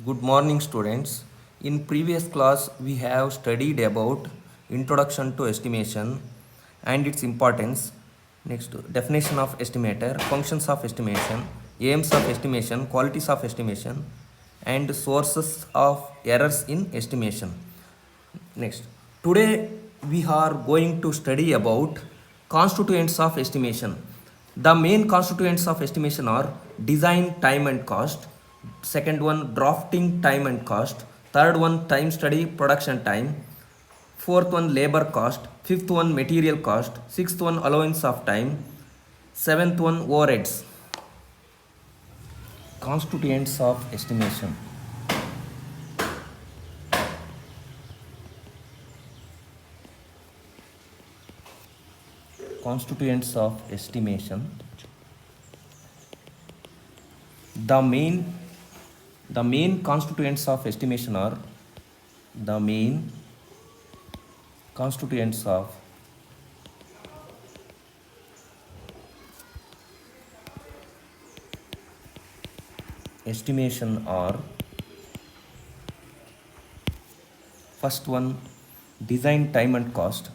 Good morning, students. In previous class, we have studied about introduction to estimation and its importance. Next, definition of estimator, functions of estimation, aims of estimation, qualities of estimation, and sources of errors in estimation. Next, today we are going to study about constituents of estimation. The main constituents of estimation are design, time and cost. Second one, drafting, time and cost. Third one, time study, production time. Fourth one, labor cost. Fifth one, material cost. Sixth one, allowance of time. Seventh one, overheads. Constituents of estimation. Constituents of estimation. The main constituents of estimation are the main constituents of estimation are first one, design, time and cost.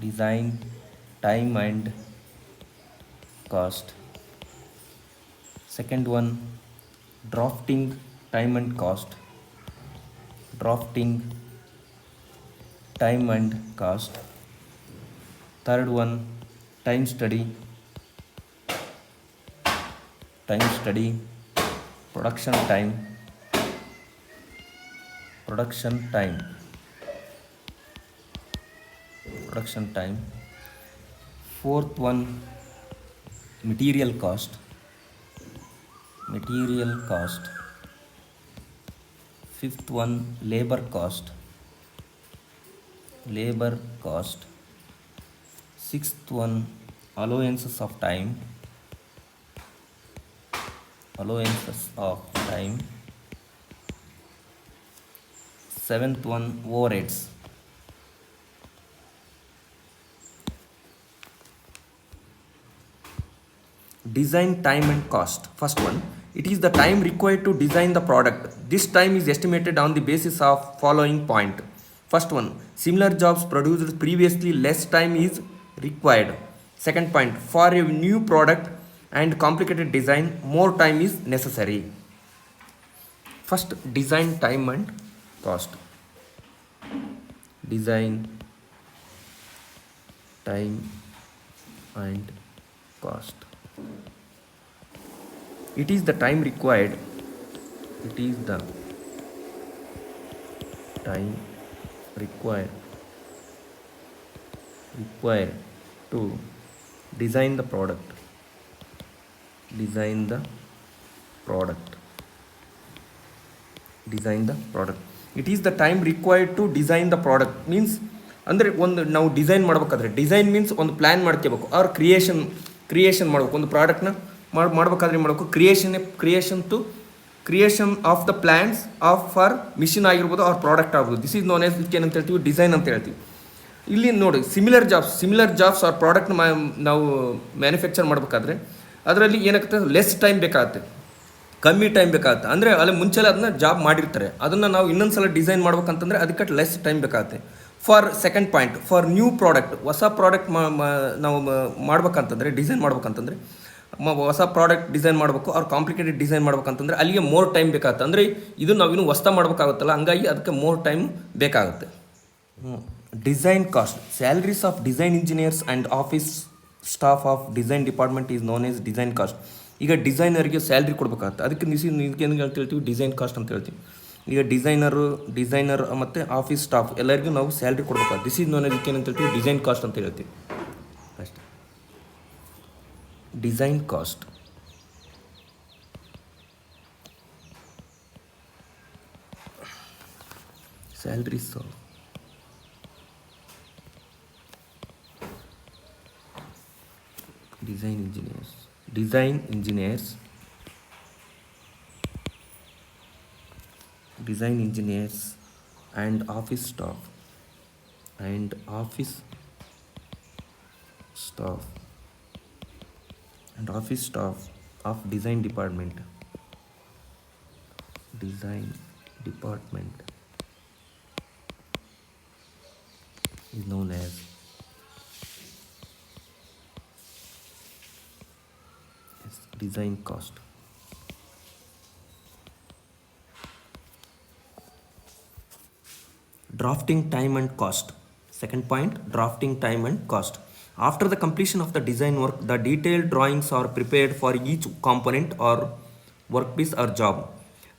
Design, time and cost. Second one, drafting, time and cost. Drafting, time and cost. Third one, time study. Time study, production time. Production time. Production time. Fourth one, material cost. Material cost. Fifth one, labor cost. Labor cost. Sixth one, allowances of time. Allowances of time. Seventh one, overheads. Design, time and cost. First one, it is the time required to design the product. This time is estimated on the basis of following point. First one, similar jobs produced previously, less time is required. Second point, for a new product and complicated design, more time is necessary. First, design, time and cost. Design, time and cost. It is the time required. It is the time required to design the product. Design the product. Design the product. It is the time required to design the product. Means ಅಂದರೆ ಒಂದು ನಾವು design ಮಾಡ್ಬೇಕಾದ್ರೆ design means ಒಂದು plan ಮಾಡ್ಕೋಬೇಕು ಅವ್ರ creation ಮಾಡ್ಬೇಕು ಒಂದು ಪ್ರಾಡಕ್ಟ್ನ ಮಾಡ್ಬೇಕಾದ್ರೆ ಮಾಡಬೇಕು creation of the plans of for machine ಆಗಿರ್ಬೋದು ಅವ್ರ ಪ್ರಾಡಕ್ಟ್ ಆಗ್ಬೋದು. ದಿಸ್ ಈಸ್ ನೋನ್ ಆಸ್ ಏನಂತ ಹೇಳ್ತೀವಿ, ಡಿಸೈನ್ ಅಂತ ಹೇಳ್ತೀವಿ. ಇಲ್ಲಿ ನೋಡಿ ಸಿಮಿಲರ್ ಜಾಬ್ಸ್ ಅವ್ರ ಪ್ರಾಡಕ್ಟ್ನ ನಾವು ಮ್ಯಾನುಫ್ಯಾಕ್ಚರ್ ಮಾಡಬೇಕಾದ್ರೆ ಅದರಲ್ಲಿ ಏನಾಗುತ್ತೆ, ಲೆಸ್ ಟೈಮ್ ಬೇಕಾಗುತ್ತೆ, ಕಮ್ಮಿ ಟೈಮ್ ಬೇಕಾಗುತ್ತೆ. ಅಂದರೆ ಅಲ್ಲಿ ಮುಂಚೆಲ್ಲ ಅದನ್ನ ಜಾಬ್ ಮಾಡಿರ್ತಾರೆ, ಅದನ್ನು ನಾವು ಇನ್ನೊಂದು ಸಲ ಡಿಸೈನ್ ಮಾಡ್ಬೇಕಂತಂದರೆ ಅದಕ್ಕೆ ಲೆಸ್ ಟೈಮ್ ಬೇಕಾಗುತ್ತೆ. For second point, for new product, ಹೊಸ ಪ್ರಾಡಕ್ಟ್ ನಾವು ಮಾಡ್ಬೇಕಂತಂದರೆ ಡಿಸೈನ್ ಮಾಡ್ಬೇಕಂತಂದರೆ ಹೊಸ ಪ್ರಾಡಕ್ಟ್ ಡಿಸೈನ್ ಮಾಡಬೇಕು, ಅವ್ರು ಕಾಂಪ್ಲಿಕೇಟೆಡ್ ಡಿಸೈನ್ ಮಾಡ್ಬೇಕಂತಂದರೆ ಅಲ್ಲಿಗೆ ಮೋರ್ ಟೈಮ್ ಬೇಕಾಗುತ್ತೆ. ಅಂದರೆ ಇದು ನಾವು ಇನ್ನೂ ಹೊಸ ಮಾಡ್ಬೇಕಾಗುತ್ತಲ್ಲ, ಹಂಗಾಗಿ ಅದಕ್ಕೆ ಮೋರ್ ಟೈಮ್ ಬೇಕಾಗುತ್ತೆ. Design cost, salaries of design engineers and office staff of design department is known as design cost. ಈಗ ಡಿಸೈನರ್ಗೆ ಸ್ಯಾಲ್ರಿ ಕೊಡಬೇಕಾಗುತ್ತೆ, ಅದಕ್ಕೆ ಇದಕ್ಕೇನು ಅಂತ ಹೇಳ್ತೀವಿ, ಡಿಸೈನ್ ಕಾಸ್ಟ್ ಅಂತ ಹೇಳ್ತೀವಿ. ಈಗ ಡಿಸೈನರ್ ಮತ್ತು ಆಫೀಸ್ ಸ್ಟಾಫ್ ಎಲ್ಲರಿಗೂ ನಾವು ಸ್ಯಾಲ್ರಿ ಕೊಡಬೇಕಾಗುತ್ತೆ. ದಿಸ್ ಈಸ್ ನೋನ್ ಎಸ್ ಏನಂತ ಹೇಳ್ತೀವಿ, ಡಿಸೈನ್ ಕಾಸ್ಟ್ ಅಂತ ಹೇಳ್ತೀವಿ. ಅಷ್ಟೇ. Design cost. Salaries of design engineers and office staff of design department design department is known as design cost. Drafting time and cost. Second point, drafting time and cost. After the completion of the design work, the detailed drawings are prepared for each component or workpiece or job.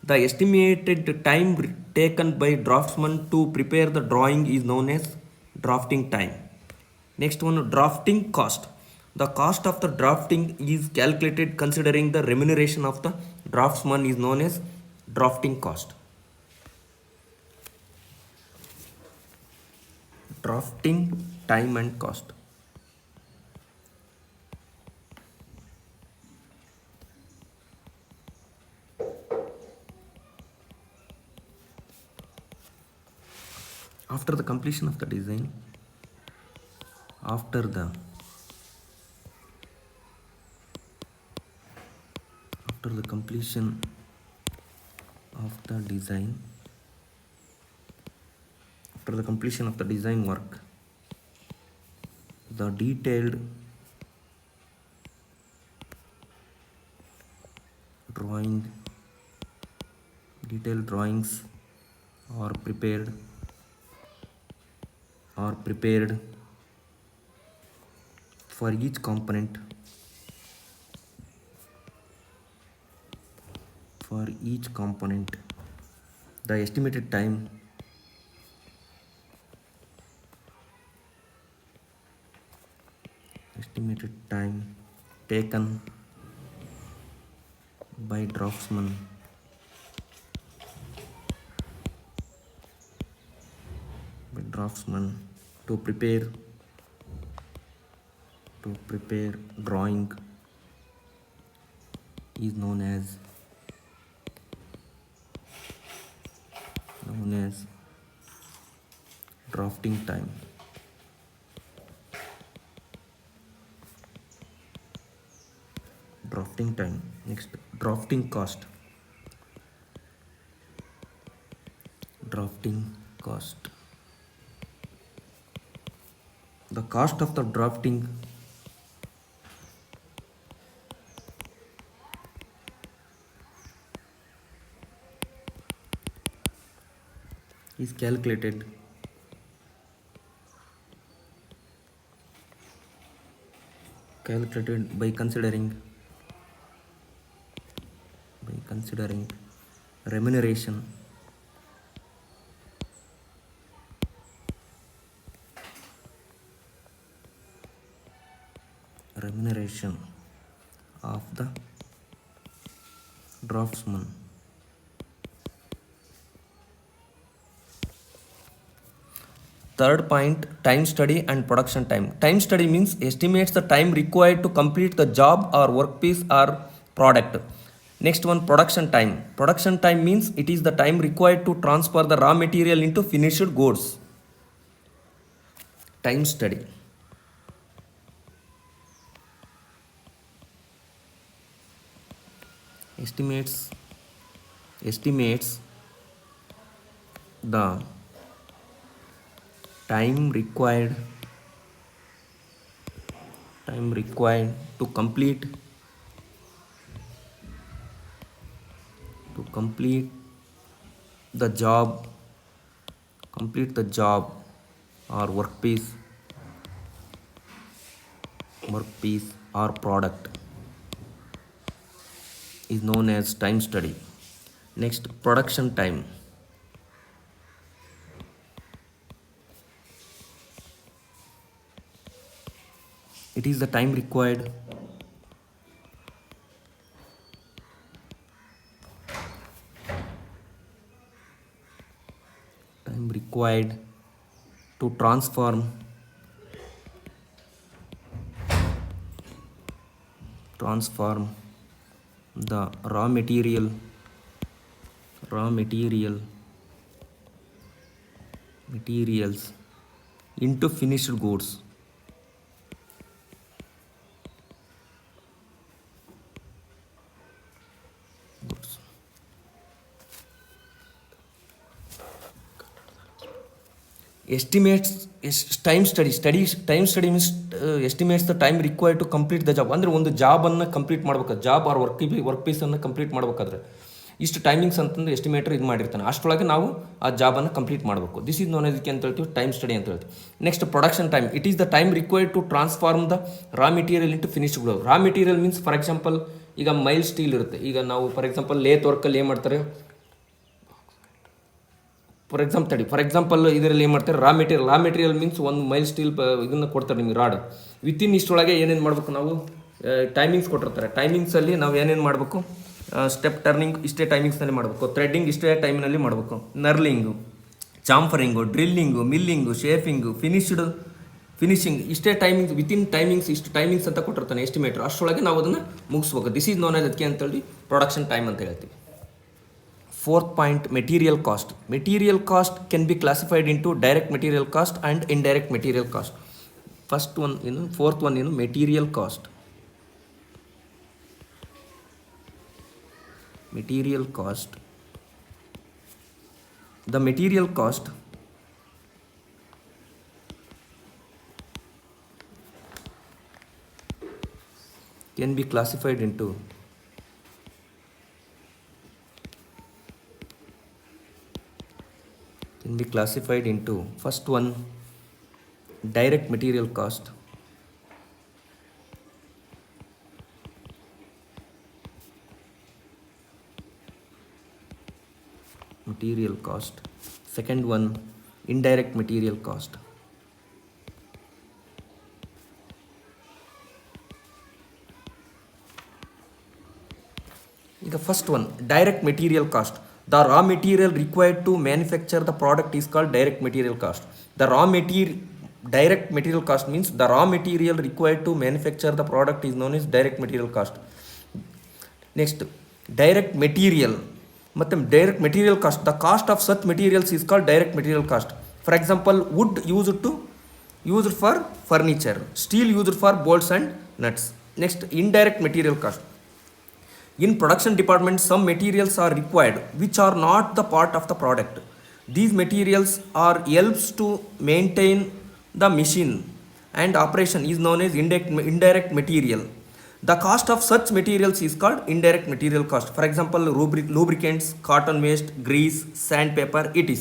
The estimated time taken by draftsman to prepare the drawing is known as drafting time. Next one, drafting cost. The cost of the drafting is calculated considering the remuneration of the draftsman is known as drafting cost. Drafting time and cost. After the completion of the design, after the completion of the design, after the completion of the design work, the detailed drawings are prepared for each component the estimated time taken by draftsman to prepare drawing is known as drafting time. Next, drafting cost. The cost of the drafting is calculated by considering remuneration of the draftsman. Third point, time study and production time. Time study means estimates the time required to complete the job or workpiece or product. Next one, production time. Production time means it is the time required to transfer the raw material into finished goods. Time study. Estimates the time required to complete the job or workpiece or product is known as time study. Next, production time. It is the time required to transform the raw materials into finished goods. Estimates time study means estimates the time required to complete the job. ಅಂದರೆ ಒಂದು ಜಾಬನ್ನು complete ಮಾಡ್ಬೇಕಾದ್ರೆ, job or work ಪೀಸನ್ನು complete ಮಾಡ್ಬೇಕಾದ್ರೆ ಇಷ್ಟು timings ಅಂತಂದು ಎಸ್ಟಿಮೇಟರ್ ಇದು ಮಾಡಿರ್ತಾನೆ, ಅಷ್ಟರೊಳಗೆ ನಾವು ಆ ಜಾಬನ್ನು ಕಂಪ್ಲೀಟ್ ಮಾಡಬೇಕು. ದಿಸ್ ಇಸ್ ನೋನ್ ಅದಕ್ಕೆ ಅಂತ ಹೇಳ್ತೀವಿ ಟೈಮ್ ಸ್ಟಡಿ ಅಂತ ಹೇಳ್ತೀವಿ. Next production time, it is the time required to transform the raw material into finished good. Raw material means for example ಈಗ ಮೈಲ್ ಸ್ಟೀಲ್ ಇರುತ್ತೆ. ಈಗ ನಾವು ಫಾರ್ ಎಕ್ಸಾಂಪಲ್ ಲೇತ್ ವರ್ಕಲ್ಲಿ ಏನು ಮಾಡ್ತಾರೆ, ಫಾರ್ ಎಕ್ಸಾಂಪಲ್ ಇದರಲ್ಲಿ ಏನು ಮಾಡ್ತಾರೆ, ರಾ ಮೆಟೀರಿಯಲ್ ಮೀನ್ಸ್ ಒಂದು ಮೈಲ್ ಸ್ಟೀಲ್ ಇದನ್ನು ಕೊಡ್ತಾರೆ ನಿಮಗೆ ರಾಡ್. ವಿತಿನ್ ಇಷ್ಟೊಳಗೆ ಏನೇನು ಮಾಡಬೇಕು ನಾವು, ಟೈಮಿಂಗ್ಸ್ ಕೊಟ್ಟಿರ್ತಾರೆ. ಟೈಮಿಂಗ್ಸಲ್ಲಿ ನಾವು ಏನೇನು ಮಾಡಬೇಕು, ಸ್ಟೆಪ್ ಟರ್ನಿಂಗ್ ಇಷ್ಟೇ ಟೈಮಿಂಗ್ಸ್ನಲ್ಲಿ ಮಾಡಬೇಕು, ಥ್ರೆಡ್ಡಿಂಗ್ ಇಷ್ಟೇ ಟೈಮಿನಲ್ಲಿ ಮಾಡಬೇಕು, ನರ್ಲಿಂಗು, ಚಾಂಫರಿಂಗು, ಡ್ರಿಲ್ಲಿಂಗು, ಮಿಲ್ಲಿಂಗು, ಶೇಫಿಂಗು, ಫಿನಿಶಿಂಗ್ ಇಷ್ಟೇ ಟೈಮಿಂಗ್ಸ್, ವಿತಿನ್ ಟೈಮಿಂಗ್ಸ್ ಇಷ್ಟು ಟೈಮಿಂಗ್ಸ್ ಅಂತ ಕೊಟ್ಟಿರ್ತಾನೆ ಎಸ್ಟಿಮೇಟರ್, ಅಷ್ಟರೊಳಗೆ ನಾವು ಅದನ್ನು ಮುಗಿಸ್ಬೇಕು. ದಿಸ್ ಈಸ್ ನೋನ್ ಅದಕ್ಕೆ ಅಂತೇಳಿ ಪ್ರೊಡಕ್ಷನ್ ಟೈಮ್ ಅಂತ ಹೇಳ್ತೀವಿ. Fourth point, material cost. Material cost can be classified into direct material cost and indirect material cost. Fourth one, material cost. Material cost. The material cost can be classified into first one, direct material cost. Second one, indirect material cost. ಈಗ first one, direct material cost. The raw material required to manufacture the product is called direct material cost. Direct material cost means the raw material required to manufacture the product is known as direct material cost. Next, direct material cost. The cost of such materials is called direct material cost. For example, wood used for furniture, steel used for bolts and nuts. Next, indirect material cost. In production department, some materials are required which are not the part of the product. These materials are helps to maintain the machine and operation is known as indirect material. The cost of such materials is called indirect material cost. For example, lubricants, cotton waste, grease, sandpaper, etc.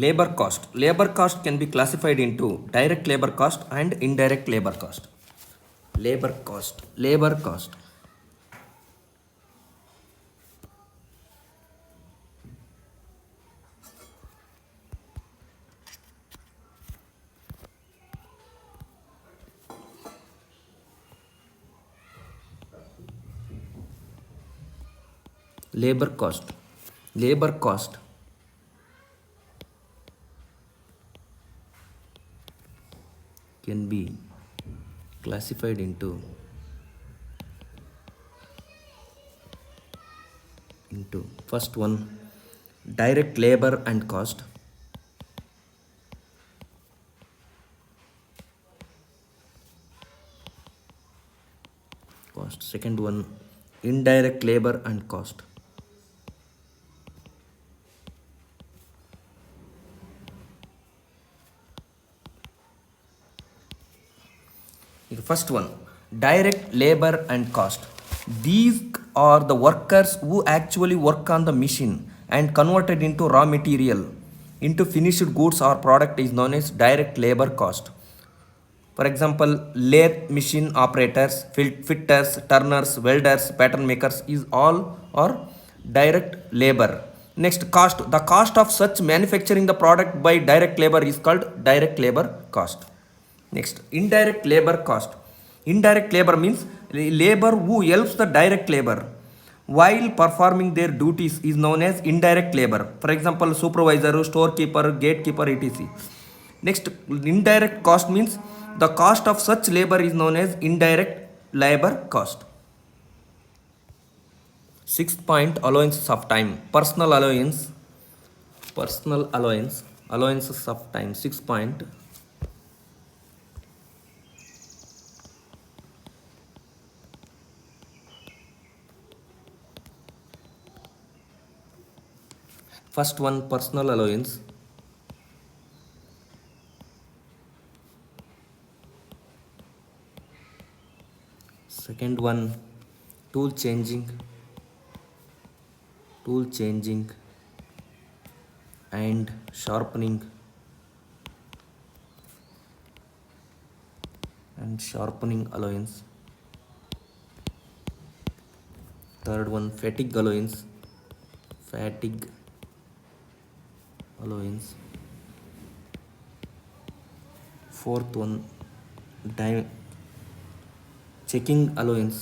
Labor cost can be classified into direct labor cost and indirect labor cost. Labor cost. Labor cost can be classified into first one, direct labor and cost. Second one, indirect labor and cost. First one, direct labor and cost. These are the workers who actually work on the machine and converted into raw material into finished goods or product is known as direct labor cost. For example, lathe machine operators, fitters, turners, welders, pattern makers is all or direct labor. Next, cost. The cost of such manufacturing the product by direct labor is called direct labor cost. Next, indirect labor cost. Indirect labor means labor who helps the direct labor while performing their duties is known as indirect labor. For example, supervisor, storekeeper, gatekeeper, etc. Next, indirect cost means the cost of such labor is known as indirect labor cost. Sixth point, allowances of time. Allowances of time. 6 point. First one, personal allowance. Second one, tool changing, and sharpening allowance. Third one, fatigue allowance. Fourth one, checking allowance.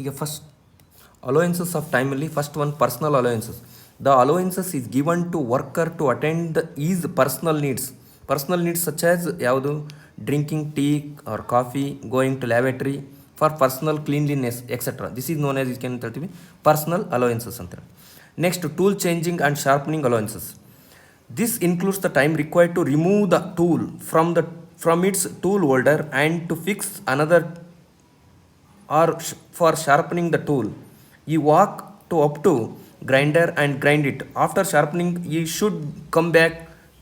ಈಗ first allowances of timely. First one, personal allowances. The allowances is given to worker to attend his personal needs such as ಯಾವುದು drinking tea or coffee, going to lavatory, for personal cleanliness, etc. This is known as ಏನು ಹೇಳ್ತೀವಿ personal allowances ಅಂತ. Next, tool changing and sharpening allowances. This includes the time required to remove the tool from its tool holder and to fix another, or for sharpening the tool. He walk up to grinder and grind it. After sharpening, he should come back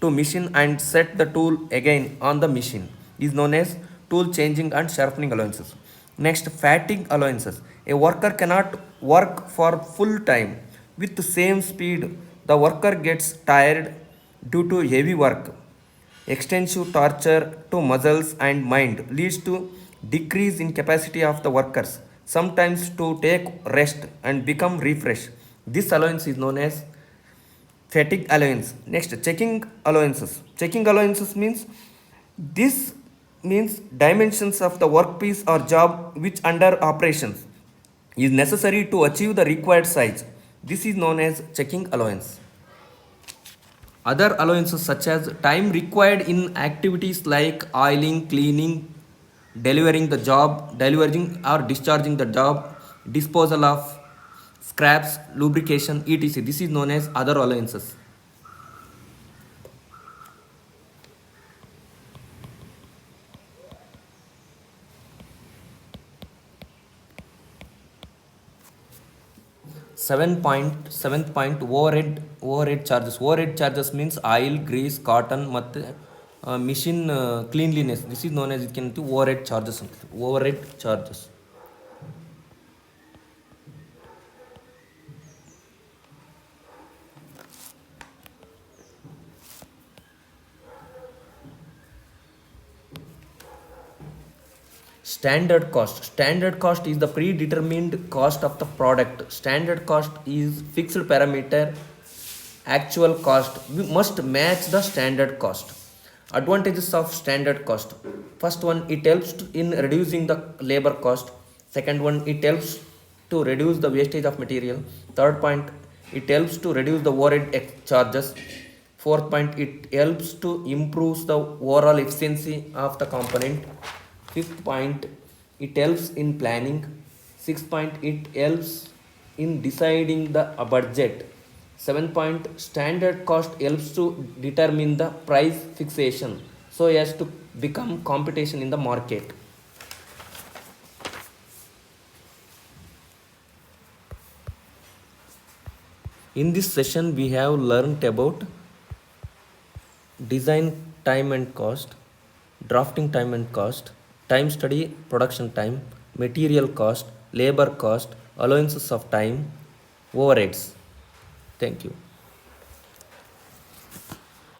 to machine and set the tool again on the machine. Is known as tool changing and sharpening allowances. Next, fatigue allowances. A worker cannot work for full time with the same speed. The worker gets tired due to heavy work. Extensive torture to muscles and mind leads to decrease in capacity of the workers, sometimes to take rest and become refreshed. This allowance is known as fatigue allowance. Next, checking allowances. Checking allowances means dimensions of the workpiece or job which under operations is necessary to achieve the required size. This is known as checking allowance. Other allowances such as time required in activities like oiling, cleaning, delivering or discharging the job, disposal of scraps, lubrication, etc. This is known as other allowances. Seventh point, overhead charges. Overhead charges means oil, grease, cotton ಮತ್ತು machine cleanliness. This is known as ಇದಕ್ಕೆ overhead charges ಅಂತ. overhead charges. Standard cost is the predetermined cost of the product. Standard cost is fixed parameter. Actual cost must match the standard cost. Advantages of standard cost. First one, it helps in reducing the labor cost. Second one, it helps to reduce the wastage of material. Third point, it helps to reduce the overhead charges. Fourth point, it helps to improve the overall efficiency of the component. Fifth point, it helps in planning. Sixth point, it helps in deciding the budget. Seventh point, standard cost helps to determine the price fixation so as to become competition in the market. In this session, we have learned about design time and cost, drafting time and cost, time study production time, material cost, labor cost, allowances of time, overheads. Thank you.